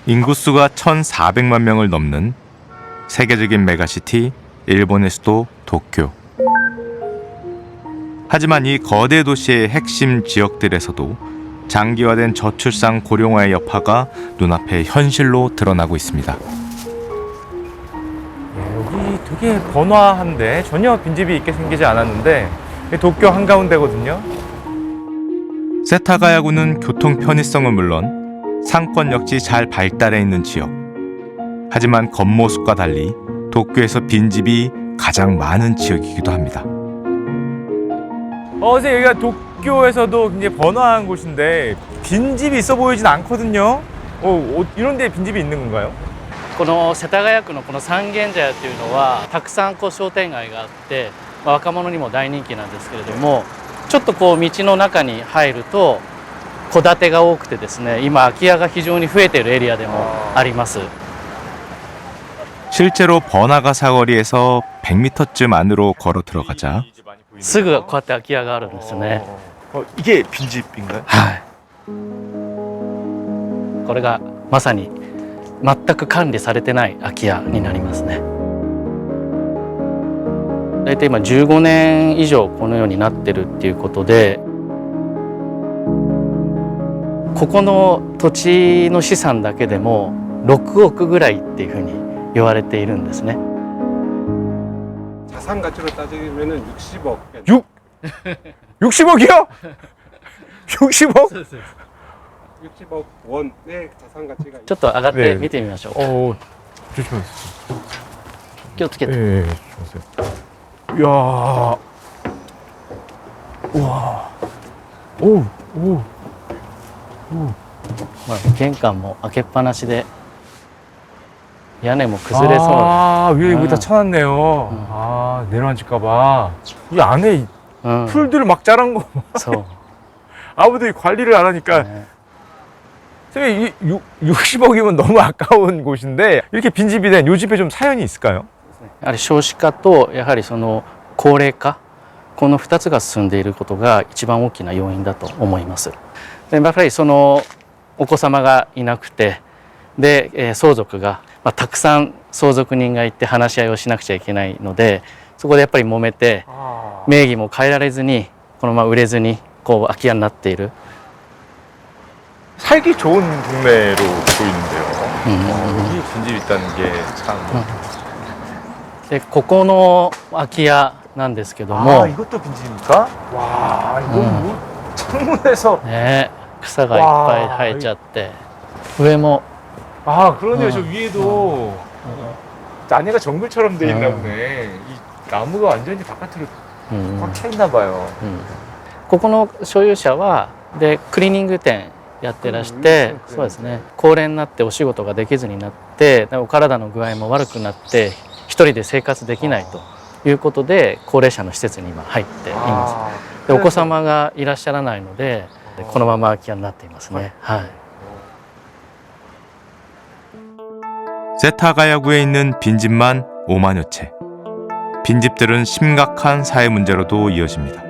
인구수가 1,400만 명을 넘는 세계적인 메가시티 일본의 수도 도쿄. 하지만 이 거대 도시의 핵심 지역들에서도 장기화된 저출산 고령화의 여파가 눈앞에 현실로 드러나고 있습니다. 여기 되게 번화한데 전혀 빈집이 있게 생기지 않았는데 도쿄 한가운데거든요. 세타가야구는 교통 편의성은 물론 상권 역시 잘 발달해 있는 지역. 하지만 겉모습과 달리 도쿄에서 빈집이 가장 많은 지역이기도 합니다. 선생님, 여기가 도쿄에서도 굉장히 번화한 곳인데 빈집이 있어 보이진 않거든요. 이런 데 빈집이 있는 건가요? この世田谷区のこの三軒茶屋というのはたくさん商店街があって、若者にも大人気なんですけれども、ちょっと道の中に入ると戸建てが多くてですね、今空き家が非常に増えているエリアでもあります。 실제로 번화가 사거리에서 100m쯤 안으로 걸어 들어가자 すぐこうやって空き家があるんですね。 이게 빈집인가요? はい。これがまさに全く管理されてない空き家になりますね。大体今15年以上このようになってるっていうことで、ここの土地の資産だけでも6億ぐらいっていうふうに言われているんですね。 자산 가치로 따지면은 60억. 60억이요? 60억? 60억 원의 자산 가치가 ちょっと上がって見てみましょうか。 조심하세요. 気をつけて。 예, 조심하세요. 이야. 우와. 오. まあ玄関も開けっぱなしで屋根も崩れそうな。 아, 위에 여기다 쳐놨네요. 아, 내려앉을까봐. 이 안에 풀들을 막 자란 거. そう。 아무도 관리를 안 하니까. 네. 선생님, 60억이면 너무 아까운 곳인데 이렇게 빈집이 된 요 집에 좀 사연이 있을까요? やはり少子化とやはりその高齢化、この2つが進んでいることが一番大きな要因だと思います。でやっぱりそのお子様がいなくて、で相続が、たくさん相続人がいて話し合いをしなくちゃいけないので、そこでやっぱり揉めて名義も変えられずにこのまま売れずに空き家になっている。 살기 좋은 동네로 보이는데요. 여기 빈집 있다는 게 참. でここの空き家なんですけども、 이것도 빈집입니까? 와, 이거 뭐 창문에서. ね、草がいっぱい生えちゃって、上も 아, 그러네요. 저 위에도 안에가 정글처럼 돼 있나 보네. 이 나무가 완전히 바깥으로 꽉 차 있나 봐요. ここの所有者はでクリーニング店やってらして、そうですね、高齢になってお仕事ができずになって、お体の具合も悪くなって一人で生活できないということで高齢者の施設に今入っています。でお子様がいらっしゃらないのでこのまま空き家になっていますね。はい。 세타가야구에 있는 빈집만 5만여 채. 빈집들은 심각한 사회 문제로도 이어집니다.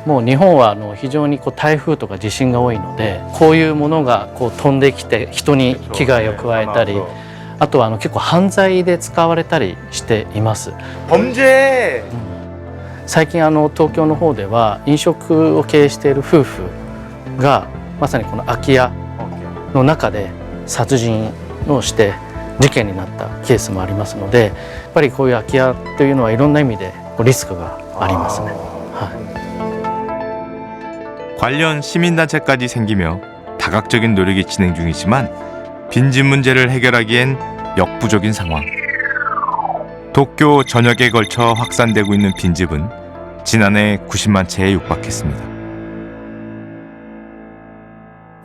もう日本は非常に台風とか地震が多いので、こういうものが飛んできて人に危害を加えたり、あとは結構犯罪で使われたりしています。 범죄! 最近東京の方では飲食を経営している夫婦がまさにこの空き家の中で殺人をして事件になったケースもありますので、やっぱりこういう空き家というのはいろんな意味でリスクがありますね。はい。 관련 시민단체까지 생기며 다각적인 노력이 진행 중이지만 빈집 문제를 해결하기엔 역부족인 상황. 도쿄 전역에 걸쳐 확산되고 있는 빈집은 지난해 90만 채에 육박했습니다.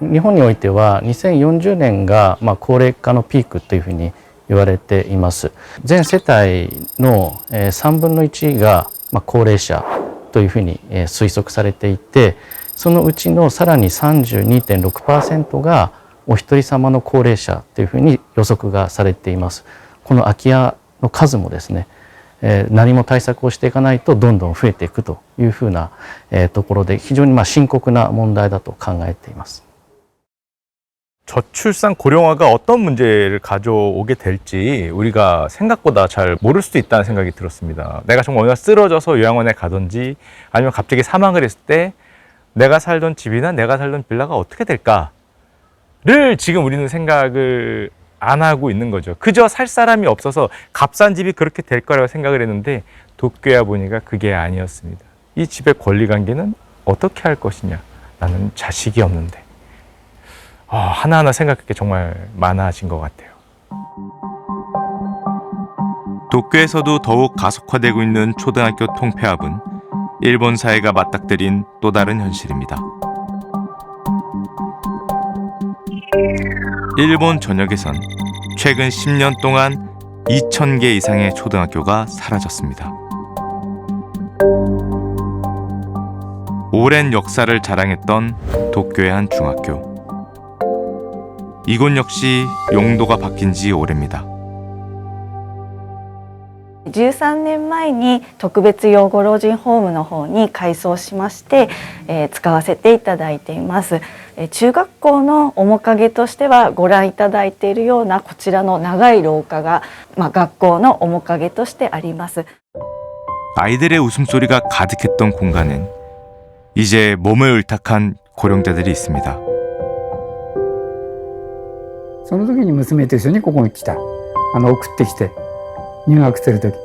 日本においては2040年が高齢化のピークというふうに言われています。全世帯の3分の1が高齢者というふうに推測されていて、そのうちのさらに 32.6% がお一人様の高齢者というふうに予測がされています。この空き家の数もですね、何も対策をしていかないとどんどん増えていくというふうなところで非常に深刻な問題だと考えています。 저출산 고령화가 어떤 문제를 가져오게 될지 우리가 생각보다 잘 모를 수도 있다는 생각이 들었습니다. 내가 정말 어느 날 쓰러져서 요양원에 가든지 아니면 갑자기 사망을 했을 때 내가 살던 집이나 내가 살던 빌라가 어떻게 될까를 지금 우리는 생각을 안 하고 있는 거죠. 그저 살 사람이 없어서 값싼 집이 그렇게 될 거라고 생각을 했는데 도쿄에 보니까 그게 아니었습니다. 이 집의 권리관계는 어떻게 할 것이냐. 나는 자식이 없는데. 하나하나 생각할 게 정말 많아진 것 같아요. 도쿄에서도 더욱 가속화되고 있는 초등학교 통폐합은 일본 사회가 맞닥뜨린 또 다른 현실입니다. 일본 전역에선 최근 10년 동안 2,000개 이상의 초등학교가 사라졌습니다. 오랜 역사를 자랑했던 도쿄의 한 중학교. 이곳 역시 용도가 바뀐 지 오래입니다. 13年前に特別養護老人ホームの方に改装しまして、使わせていただいています。中学校の面影としてはご覧いただいているようなこちらの長い廊下が、学校の面影としてあります。 아이들의 웃음소리가 가득했던 공간엔 이제 몸을 을탁한 고령자들이 있습니다. その時に娘と一緒にここに来た。送ってきて入学する時に。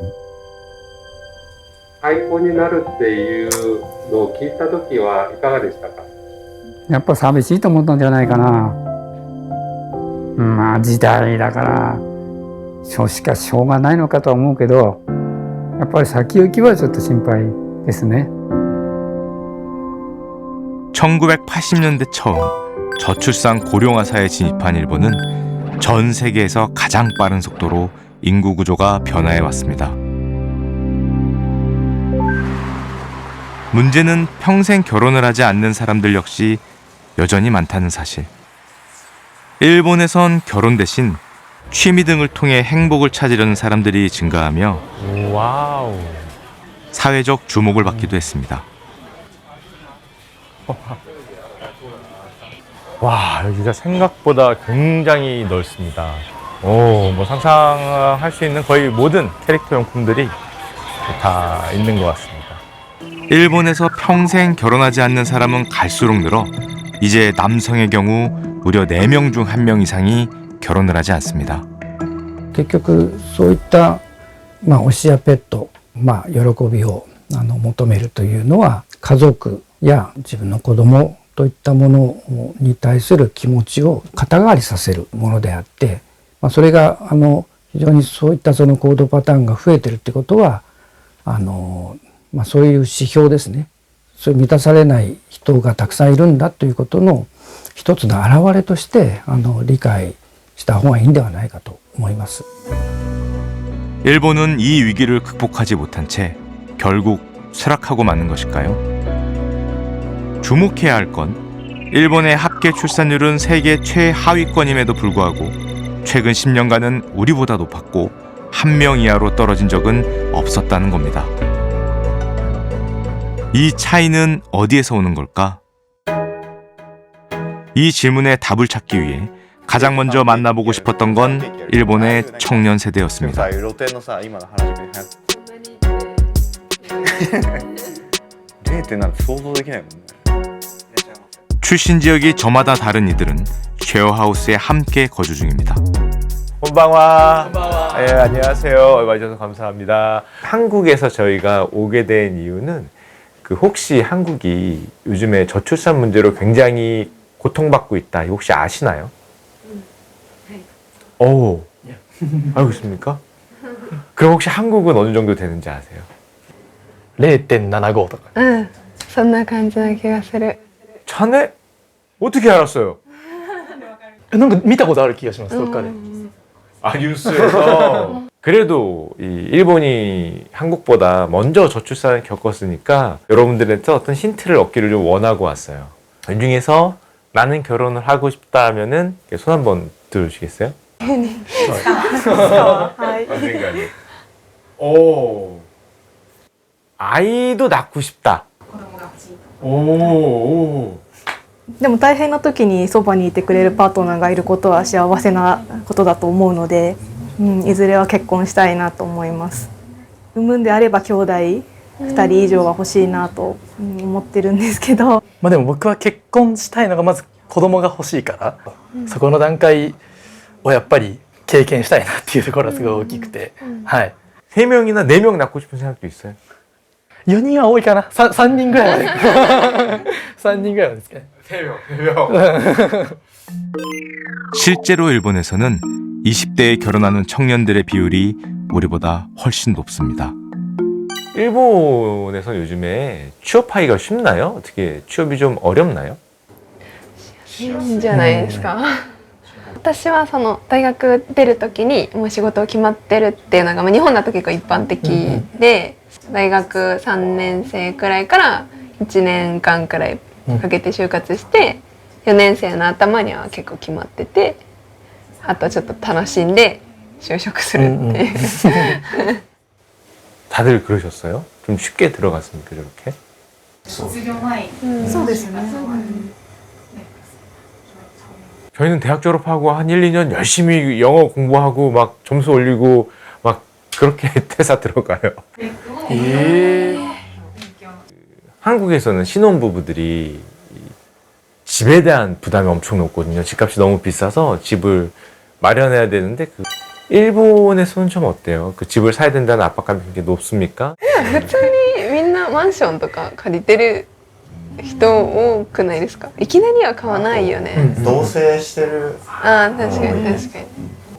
廃校になるっていうのを聞いた時はいかがでしたか？やっぱ寂しいと思ったんじゃないかな。まあ時代だからしかしょうがないのかとは思うけど、やっぱり先行きはちょっと心配ですね。 1980년대 처음 저출산 고령화 사회에 진입한 일본은 전 세계에서 가장 빠른 속도로 인구 구조가 변화해 왔습니다. 문제는 평생 결혼을 하지 않는 사람들 역시 여전히 많다는 사실. 일본에선 결혼 대신 취미 등을 통해 행복을 찾으려는 사람들이 증가하며 와우. 사회적 주목을 받기도 했습니다. 와, 여기가 생각보다 굉장히 넓습니다. 뭐 상상할 수 있는 거의 모든 캐릭터 용품들이 다 있는 것 같습니다. 일본에서 평생 결혼하지 않는 사람은 갈수록 늘어 이제 남성의 경우 무려 4명 중 1명 이상이 결혼을 하지 않습니다. 結局そういった、推しやペット、喜びを求めるというのは家族や自分の子供といったものに対する気持ちを肩代わりさせるものであって、それが非常にそういったその行動パターンが増えてるってことはそういう指標ですね。そういう満たされない人がたくさんいるんだということの一つの表れとして理解した方がいいんではないかと思います。 일본은 이 위기를 극복하지 못한 채 결국 쇠락하고 마는 것일까요? 주목해야 할 건 일본의 합계 출산율은 세계 최하위권임에도 불구하고 최근 10년간은 우리보다 높았고 1명 이하로 떨어진 적은 없었다는 겁니다. 이 차이는 어디에서 오는 걸까? 이 질문에 답을 찾기 위해 가장 먼저 만나보고 싶었던 건 일본의 청년 세대였습니다. 출신 지역이 저마다 다른 이들은 쉐어하우스에 함께 거주 중입니다. 곤방와. 예, 안녕하세요. 와주셔서 감사합니다. 한국에서 저희가 오게 된 이유는 혹시 한국이 요즘에 저출산 문제로 굉장히 고통받고 있다. 혹시 아시나요? 오, 알고 있습니까? 그럼 혹시 한국은 어느 정도 되는지 아세요? 0.75とか。そんな感じな気がする。 자네? 어떻게 알았어요? なんか見たことある気がします。どっかで。 아, 뉴스에서. 그래도 이 일본이 한국보다 먼저 저출산을 겪었으니까 여러분들한테 어떤 힌트를 얻기를 좀 원하고 왔어요. 이 중에서 나는 결혼을 하고 싶다 하면은 손 한번 들어주시겠어요? 오, 아이도 낳고 싶다. 오, でも大変な時にそばにいてくれるパートナーがいることは幸せなことだと思うので、いずれは結婚したいなと思います。産むんであれば兄弟2人以上は欲しいなと思ってるんですけど、まあでも僕は結婚したいのがまず子供が欲しいから、そこの段階をやっぱり経験したいなっていうところがすごい大きくて、はい 3명이나 4명 낳고 싶은 생각도 있어요? 4人は多いかな。3人ぐらいまで3人ぐらいまでですかね。 3명. 실제로 일본에서는 20대에 결혼하는 청년들의 비율이 우리보다 훨씬 높습니다. 일본에서 요즘에 취업하기가 쉽나요? 어떻게 취업이 좀 어렵나요? いいんじゃないですか。私はその大学出る時にもう仕事決まってるっていうのが、日本だと結構一般的で、大学3年生くらいから1年間くらいかけて就活して、4年生の頭には結構決まってて、あとちょっと楽しんで就職するっていう。 다들 그러셨어요? 좀 쉽게 들어갔습니까, 저렇게? そうですね。 저희는 대학 졸업하고 한 1, 2년 열심히 영어 공부하고 막 점수 올리고 막 그렇게 퇴사 들어가요. 한국에서는 신혼부부들이 집에 대한 부담이 엄청 높거든요. 집값이 너무 비싸서 집을 마련해야 되는데 일본에서는 좀 어때요? 그 집을 사야 된다는 압박감이 굉장히 높습니까? 普通にみんなマンションとか借りてる人多くないですか？いきなりは買わないよね。同棲してる。ああ、確かに確かに。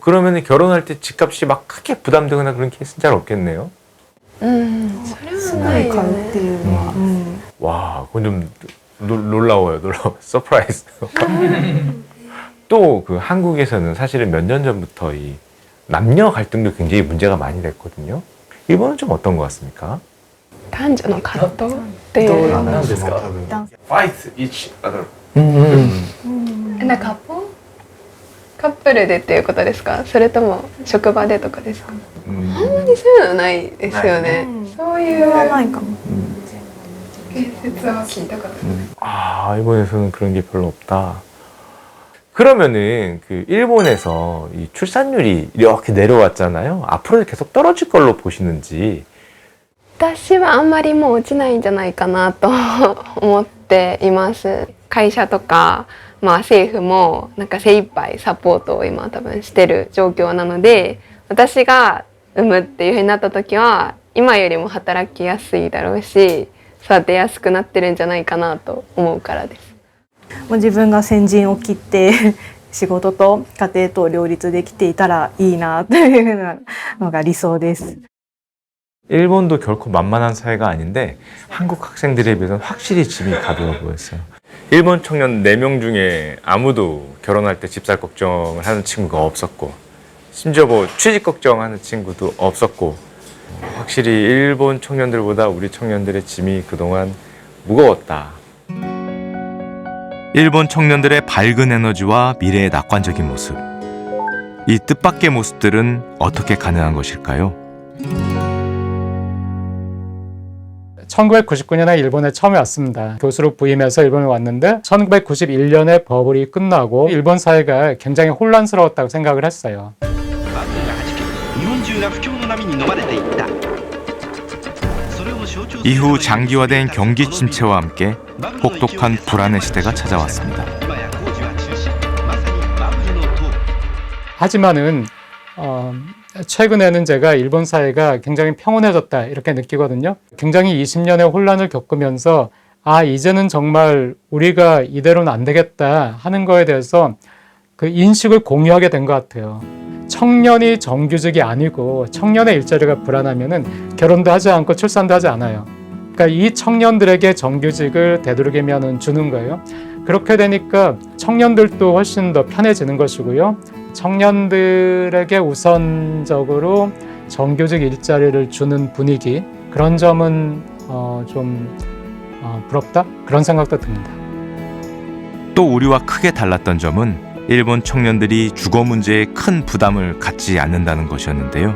그러면 결혼할 때 집값이 막 크게 부담되거나 그런 케이스는 잘 없겠네요. それはないよね。 와, 그건 좀 놀라워요. 서프라이즈. 또 그 한국에서는 사실은 몇 년 전부터 이 남녀 갈등도 굉장히 문제가 많이 됐거든요. 일본은 좀 어떤 것 같습니까? 男女の葛藤っていうのは何ですか？ Fight each other. なんかカップルでっていうことですか？それとも職場でとかですか？あんまりそういうのないですよね。そういうはないかも。説は聞いたことない。 아, 일본에서는 그런 게 별로 없다. 그러면은 그 일본에서 이 출산율이 이렇게 내려왔잖아요. 앞으로 계속 떨어질 걸로 보시는지. 私はあんまりもう落ちないんじゃないかなと思っています。会社とか、政府もなんか精一杯サポートを今多分してる状況なので、私が産むっていう風になった時は今よりも働きやすいだろうし、育てやすくなってるんじゃないかなと思うからです。自分が先陣を切って仕事と家庭と両立できていたらいいなというのが理想です。 일본도 결코 만만한 사회가 아닌데 한국 학생들에 비해서는 확실히 짐이 가벼워 보였어요. 일본 청년 4명 중에 아무도 결혼할 때 집 살 걱정을 하는 친구가 없었고 심지어 뭐 취직 걱정하는 친구도 없었고 확실히 일본 청년들보다 우리 청년들의 짐이 그동안 무거웠다. 일본 청년들의 밝은 에너지와 미래의 낙관적인 모습. 이 뜻밖의 모습들은 어떻게 가능한 것일까요? 1999년에 일본에 처음에 왔습니다. 교수로 부임해서 일본에 왔는데 1991년에 버블이 끝나고 일본 사회가 굉장히 혼란스러웠다고 생각을 했어요. 이후 장기화된 경기 침체와 함께 혹독한 불안의 시대가 찾아왔습니다. 하지만은 최근에는 제가 일본 사회가 굉장히 평온해졌다 이렇게 느끼거든요. 굉장히 20년의 혼란을 겪으면서 이제는 정말 우리가 이대로는 안 되겠다 하는 거에 대해서 그 인식을 공유하게 된 것 같아요. 청년이 정규직이 아니고 청년의 일자리가 불안하면은 결혼도 하지 않고 출산도 하지 않아요. 그러니까 이 청년들에게 정규직을 되도록이면 주는 거예요. 그렇게 되니까 청년들도 훨씬 더 편해지는 것이고요. 청년들에게 우선적으로 정규직 일자리를 주는 분위기, 그런 점은 좀 부럽다? 그런 생각도 듭니다. 또 우리와 크게 달랐던 점은 일본 청년들이 주거 문제에 큰 부담을 갖지 않는다는 것이었는데요.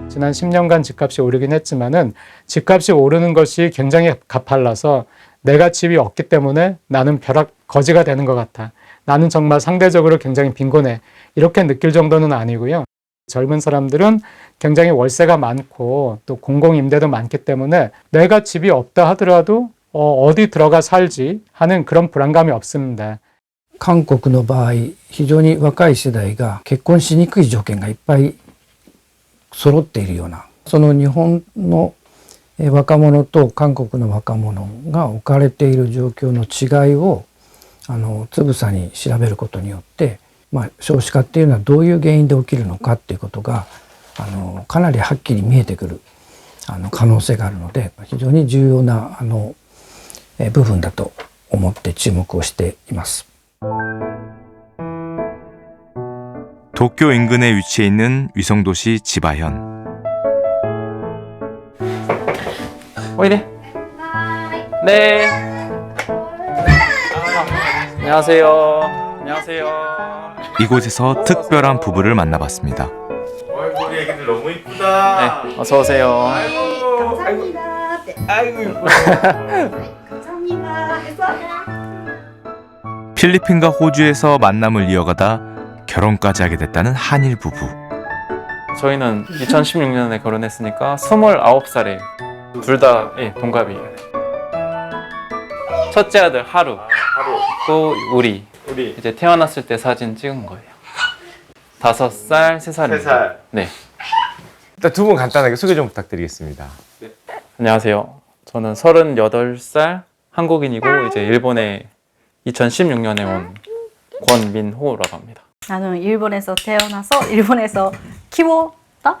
지난 10년간 집값이 오르긴 했지만은 집값이 오르는 것이 굉장히 가팔라서 내가 집이 없기 때문에 나는 벼락 거지가 되는 것 같아. 나는 정말 상대적으로 굉장히 빈곤해. 이렇게 느낄 정도는 아니고요. 젊은 사람들은 굉장히 월세가 많고 또 공공임대도 많기 때문에 내가 집이 없다 하더라도 어디 들어가 살지 하는 그런 불안감이 없습니다. 韓国の場合非常に若い世代が結婚しにくい条件がいっぱい揃っているような、その日本の若者と韓国の若者が置かれている状況の違いをつぶさに調べることによって、少子化っていうのはどういう原因で起きるのかっていうことがかなりはっきり見えてくる可能性があるので、非常に重要な部分だと思って注目をしています。 도쿄 인근에 위치해 있는 위성도시 지바현. 오이래. 네. 안녕하세요. 안녕하세요. 이곳에서 특별한 부부를 만나봤습니다. 우리 애기들 너무 이쁘다. 네, 어서 오세요. 필리핀과 호주에서 만남을 이어가다 결혼까지 하게 됐다는 한일 부부. 저희는 2016년에 결혼했으니까 29살에 둘 다 동갑이에요. 첫째 아들 하루, 또 우리 이제 태어났을 때 사진 찍은 거예요. 5살, 3살입니다. 네. 일단 두 분 간단하게 소개 좀 부탁드리겠습니다. 안녕하세요. 저는 38살 한국인이고 이제 일본에 2016년에 온 권민호라고 합니다. 나는 일본에서 태어나서 일본에서 키웠다?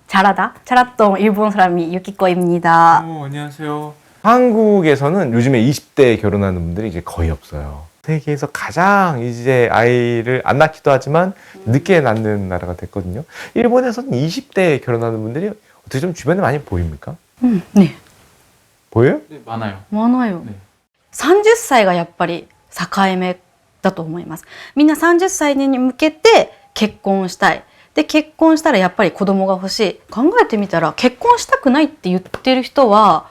잘하다. 자랐던 일본 사람이 유키코입니다. 안녕하세요. 한국에서는 요즘에 20대에 결혼하는 분들이 이제 거의 없어요. 세계에서 가장 이제 아이를 안 낳기도 하지만 늦게 낳는 나라가 됐거든요. 일본에서는 20대에 결혼하는 분들이 어떻게 좀 주변에 많이 보입니까? 네. 보여요? 네, 많아요. 많아요. 네. 30歳がやっぱり境目だと思います。みんな30歳に向けて結婚したい。で、結婚したらやっぱり子供が欲しい。考えてみたら結婚したくないって言ってる人は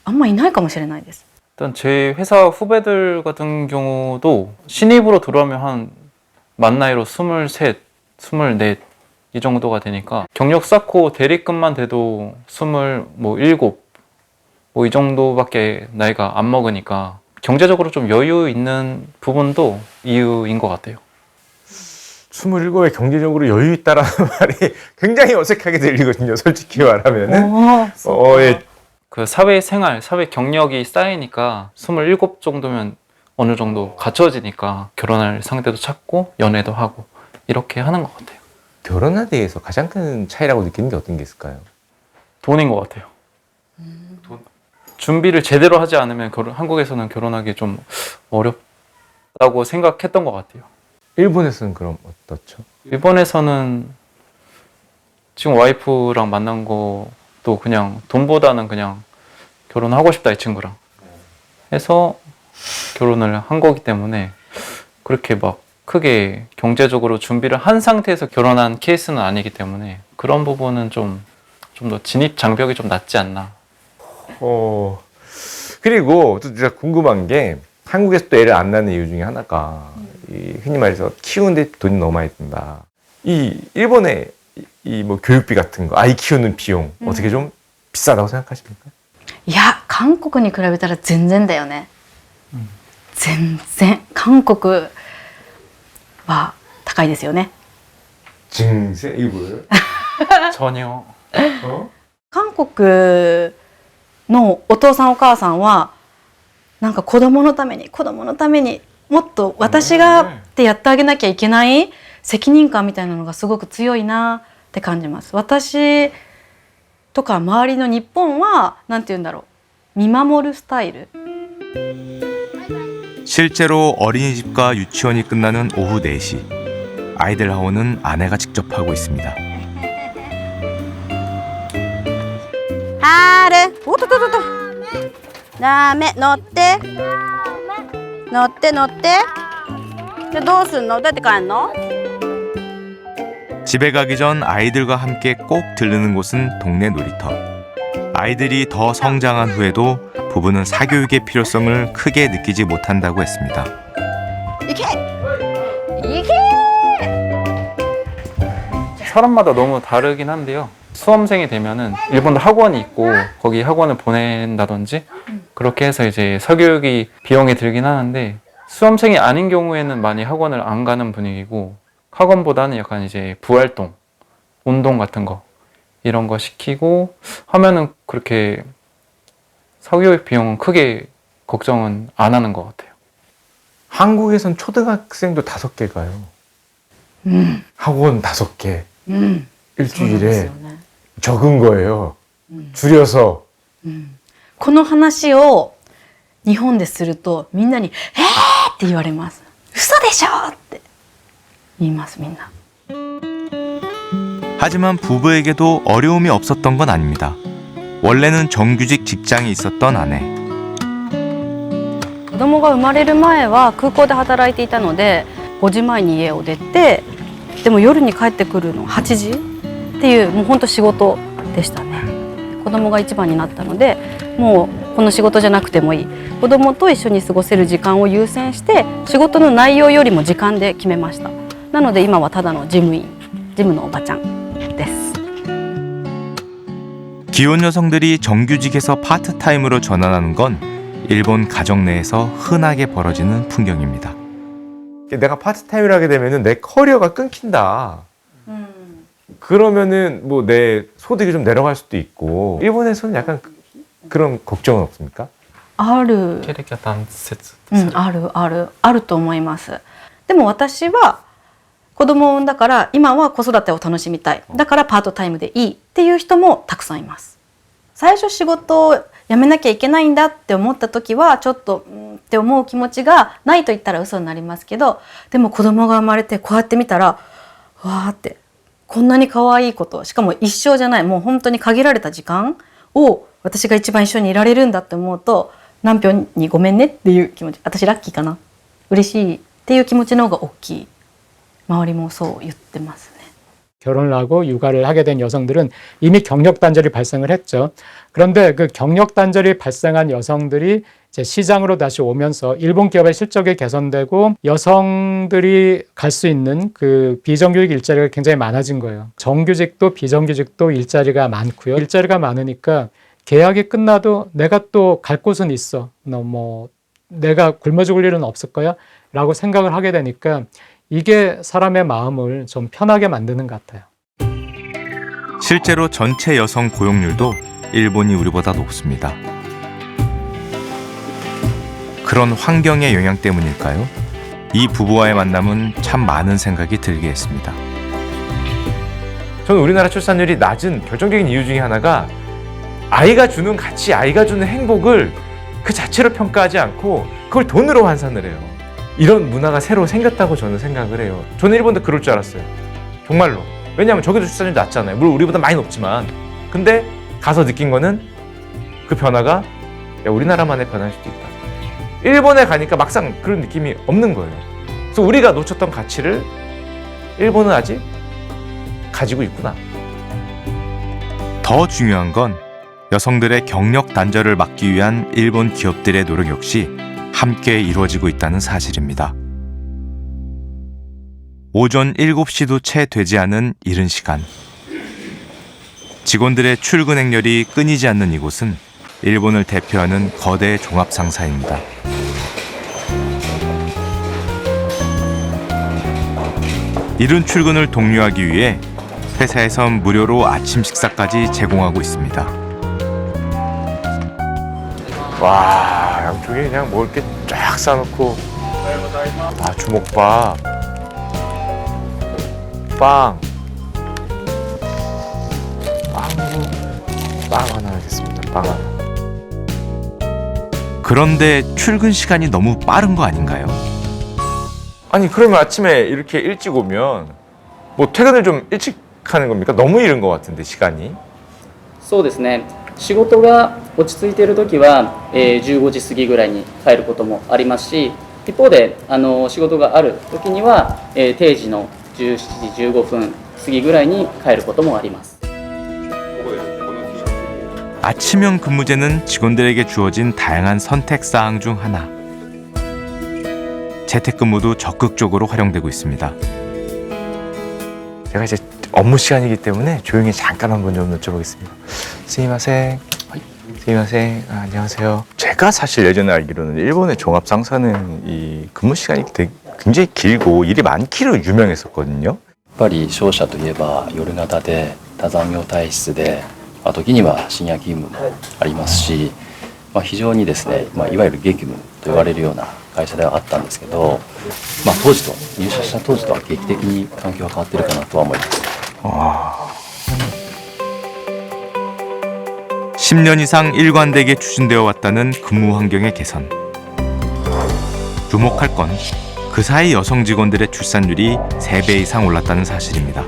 あんまいないかもしれないです。 일단 제 회사 후배들 같은 경우도 신입으로 들어오면 한 만 나이로 23, 24 이 정도가 되니까 경력 쌓고 대리급만 돼도 27, 이 정도밖에 나이가 안 먹으니까 경제적으로 좀 여유 있는 부분도 이유인 것 같아요. 27에 경제적으로 여유 있다라는 말이 굉장히 어색하게 들리거든요. 솔직히 말하면은. 예. 그 사회생활, 사회 경력이 쌓이니까 27 정도면 어느 정도 갖춰지니까 결혼할 상대도 찾고 연애도 하고 이렇게 하는 것 같아요. 결혼에 대해서 가장 큰 차이라고 느끼는 게 어떤 게 있을까요? 돈인 것 같아요. 준비를 제대로 하지 않으면 한국에서는 결혼하기 좀 어렵다고 생각했던 것 같아요. 일본에서는 그럼 어떻죠? 일본에서는 지금 와이프랑 만난 것도 그냥 돈보다는 그냥 결혼하고 싶다 이 친구랑 해서 결혼을 한 거기 때문에 그렇게 막 크게 경제적으로 준비를 한 상태에서 결혼한 케이스는 아니기 때문에 그런 부분은 좀 더 진입 장벽이 좀 낮지 않나. 그리고 또 진짜 궁금한 게 한국에서 또 애를 안 낳는 이유 중에 하나가 이 흔히 말해서 키우는데 돈이 너무 많이 든다. 이 일본의 이 뭐 교육비 같은 거, 아이 키우는 비용 어떻게 좀 비싸다고 생각하십니까? いや、韓国に比べたら全然だよね。全然韓国は高いですよね。 증세 이거 뭐예요? 전혀. 韓国のお父さんお母さんはなんか子供のためにもっと私がってやってあげなきゃいけない責任感みたいなのがすごく強いなって感じます。私とか周りの日本はなんて言うんだろう、見守るスタイル。 실제로 어린이집과 유치원이 끝나는 오후 4시 아이들 하원은 아내가 직접 하고 있습니다. あれおっとっとっとっとダメ乗って乗って乗ってじゃあどうすんのどうやって帰んの 집에 가기 전 아이들과 함께 꼭 들르는 곳은 동네 놀이터. 아이들이 더 성장한 후에도 부부는 사교육의 필요성을 크게 느끼지 못한다고 했습니다. 사람마다 너무 다르긴 한데요. 수험생이 되면은 일본도 학원이 있고 거기 학원을 보낸다든지 그렇게 해서 이제 사교육이 비용이 들긴 하는데 수험생이 아닌 경우에는 많이 학원을 안 가는 분위기고 학원보다는 약간 이제 부활동, 운동 같은 거 이런 거 시키고 하면은 그렇게 사교육 비용은 크게 걱정은 안 하는 것 같아요. 한국에선 초등학생도 5개 가요. 학원 5개. 일주일에 적은 거예요. 줄여서. この話を日本でするとみんなに「って言われます。嘘でしょって言いますみんな。 하지만 부부에게도 어려움이 없었던 건 아닙니다. 원래는 정규직 직장이 있었던 아내. 子供が生まれる前は空港で働いていたので5時前に家を出てでも夜に帰ってくるの8時っていうもう本当仕事でしたね。子供が一番になったのでもうこの仕事じゃなくてもいい子供と一緒に過ごせる時間を優先して仕事の内容よりも時間で決めました。なので今はただの事務員事務のおばちゃんです。 기혼 여성들이 정규직에서 파트타임으로 전환하는 건 일본 가정 내에서 흔하게 벌어지는 풍경입니다. 내가 파트타임을 하게 되면은 내 커리어가 끊긴다. 그러면은 뭐 내 소득이 좀 내려갈 수도 있고 일본에서는 약간 그런 걱정은 없습니까? ある、経歴は断絶あると思います。でも私は子供を産んだから今は子育てを楽しみたい。だからパートタイムでいいっていう人もたくさんいます。最初仕事を辞めなきゃいけないんだって思った時はちょっとって思う気持ちがないと言ったら嘘になりますけど、でも子供が生まれてこうやって見たらわーってこんなに可愛いこと、しかも一生じゃない、もう本当に限られた時間を私が一番一緒にいられるんだって思うと、何票にごめんねっていう気持ち、私ラッキーかな、嬉しいっていう気持ちの方が大きい。周りもそう言ってますね。 결혼을 하고 육아를 하게 된 여성들은 이미 경력 단절이 발생을 했죠. 그런데 그 경력 단절이 발생한 여성들이 이제 시장으로 다시 오면서 일본 기업의 실적이 개선되고 여성들이 갈 수 있는 그 비정규직 일자리가 굉장히 많아진 거예요. 정규직도 비정규직도 일자리가 많고요. 일자리가 많으니까 계약이 끝나도 내가 또 갈 곳은 있어. 너 뭐 내가 굶어 죽을 일은 없을 거야? 라고 생각을 하게 되니까 이게 사람의 마음을 좀 편하게 만드는 것 같아요. 실제로 전체 여성 고용률도 일본이 우리보다 높습니다. 그런 환경의 영향 때문일까요? 이 부부와의 만남은 참 많은 생각이 들게 했습니다. 저는 우리나라 출산율이 낮은 결정적인 이유 중에 하나가 아이가 주는 가치, 아이가 주는 행복을 그 자체로 평가하지 않고 그걸 돈으로 환산을 해요. 이런 문화가 새로 생겼다고 저는 생각을 해요. 저는 일본도 그럴 줄 알았어요. 정말로. 왜냐하면 저기도 출산율이 낮잖아요. 물론 우리보다 많이 높지만. 근데 가서 느낀 거는 그 변화가 야, 우리나라만의 변화일 수도 있다. 일본에 가니까 막상 그런 느낌이 없는 거예요. 그래서 우리가 놓쳤던 가치를 일본은 아직 가지고 있구나. 더 중요한 건 여성들의 경력 단절을 막기 위한 일본 기업들의 노력 역시 함께 이루어지고 있다는 사실입니다. 오전 7시도 채 되지 않은 이른 시간. 직원들의 출근 행렬이 끊이지 않는 이곳은 일본을 대표하는 거대 종합상사입니다. 이른 출근을 독려하기 위해 회사에선 무료로 아침 식사까지 제공하고 있습니다. 와, 양쪽에 그냥 먹을 게 쫙 싸놓고. 아, 주먹밥. 빵. 빵 하나 하겠습니다. 빵 하나. 그런데 출근 시간이 너무 빠른 거 아닌가요? 아니, 그러면 아침에 이렇게 일찍 오면 뭐 퇴근을 좀 일찍 하는 겁니까? 너무 이른 것 같은데, 시간이. そうですね。仕事が落ち着いている時は、15時過ぎぐらいに帰ることもありますし、一方で仕事がある時には、定時の17時15分過ぎぐらいに帰ることもあります。 아침형 근무제는 직원들에게 주어진 다양한 선택 사항 중 하나. 재택근무도 적극적으로 활용되고 있습니다. 제가 이제 업무 시간이기 때문에 조용히 잠깐 한번 좀 여쭤보겠습니다. 스미마셍. 스미마셍. 안녕하세요. 제가 사실 예전에 알기로는 일본의 종합 상사는 이 근무 시간이 굉장히 길고 일이 많기로 유명했었거든요. やっぱり商社といえば夜型で多残業体質で、時には深夜勤務もありますし、非常にですね、いわゆる激務と言われるような会社ではあったんですけど、当時と入社した当時とは劇的に環境が変わっているかなとは思います。 10년 이상 일관되게 추진되어 왔다는 근무 환경의 개선. 주목할 건 그 사이 여성 직원들의 출산율이 3배 이상 올랐다는 사실입니다.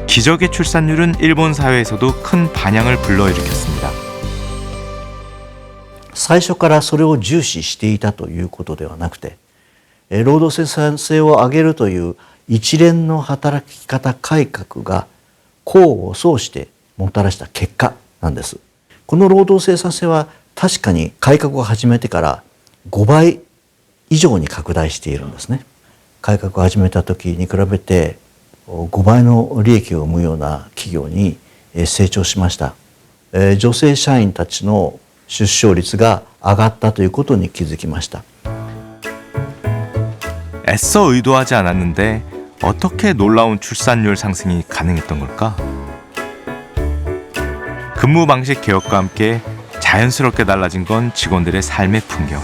기적의 출산율은 일본 사회에서도 큰 반향을 불러일으켰습니다. 最初からそれを重視していたということではなくて、労働生産性を上げるという一連の働き方改革が功を奏してもたらした結果なんです。この労働生産性は確かに改革を始めてから5倍以上に拡大しているんですね。改革を始めた時に比べて5倍の利益を生むような企業に成長しました。女性社員たちの出生率が上がったということに気づきました。 애써 의도하지 않았는데 어떻게 놀라운 출산율 상승이 가능했던 걸까? 근무 방식 개혁과 함께 자연스럽게 달라진 건 직원들의 삶의 풍경.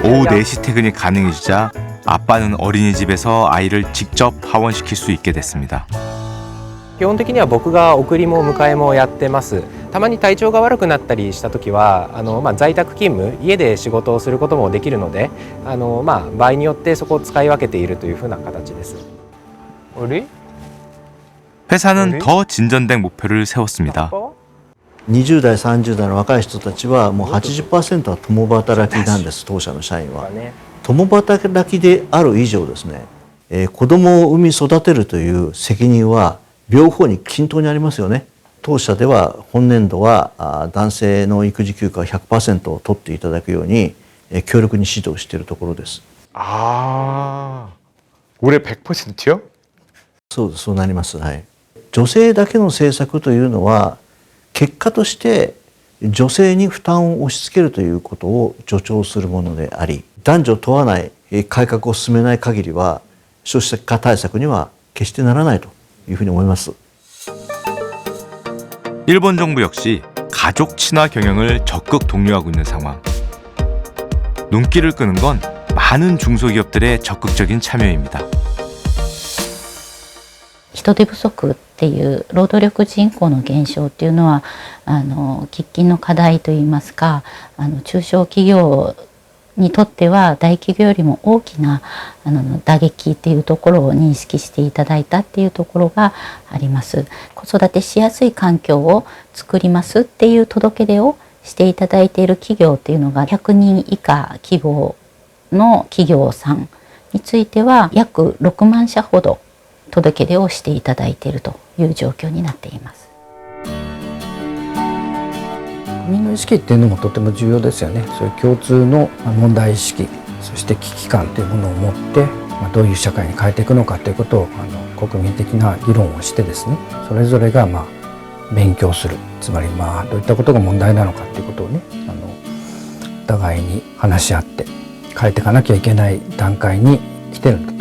오후 4시 퇴근이 가능해지자 아빠는 어린이집에서 아이를 직접 하원시킬 수 있게 됐습니다. 基本的には僕が送りも迎えもやってます。たまに体調が悪くなったりした時は在宅勤務、家で仕事をすることもできるので、場合によってそこを使い分けているというふうな形です。 회사는 더 진전된 목표를 세웠습니다. 20代30代の若い人たちはもう 80% は共働きなんです。当社の社員は共働きである以上ですね、子供を産み育てるという責任は両方に均等にありますよね。当社では本年度は男性の育児休暇 100% を取っていただくように強力に指導しているところです。 올해 100%요? そうです、そうなります。はい。女性だけの政策というのは結果として女性に負担を押し付けるということを助長するものであり、男女問わない改革を進めない限りは少子化対策には決してならないというふうに思います。 일본 정부 역시 가족 친화 경영을 적극 독려하고 있는 상황. 눈길을 끄는 건 많은 중소기업들의 적극적인 참여입니다. 人手不足っていう労働力人口の減少っていうのは喫緊の課題といいますか、中小企業にとっては大企業よりも大きな打撃っていうところを認識していただいたっていうところがあります。子育てしやすい環境を作りますっていう届け出をしていただいている企業っていうのが100人以下規模の企業さんについては約6万社ほど届け出をしていただいているという状況になっています。国民の意識っていうのもとても重要ですよね。そういう共通の問題意識、そして危機感というものを持って、どういう社会に変えていくのかということを国民的な議論をしてですね、それぞれが勉強する、つまりどういったことが問題なのかということをね、お互いに話し合って変えていかなきゃいけない段階に来てるんだ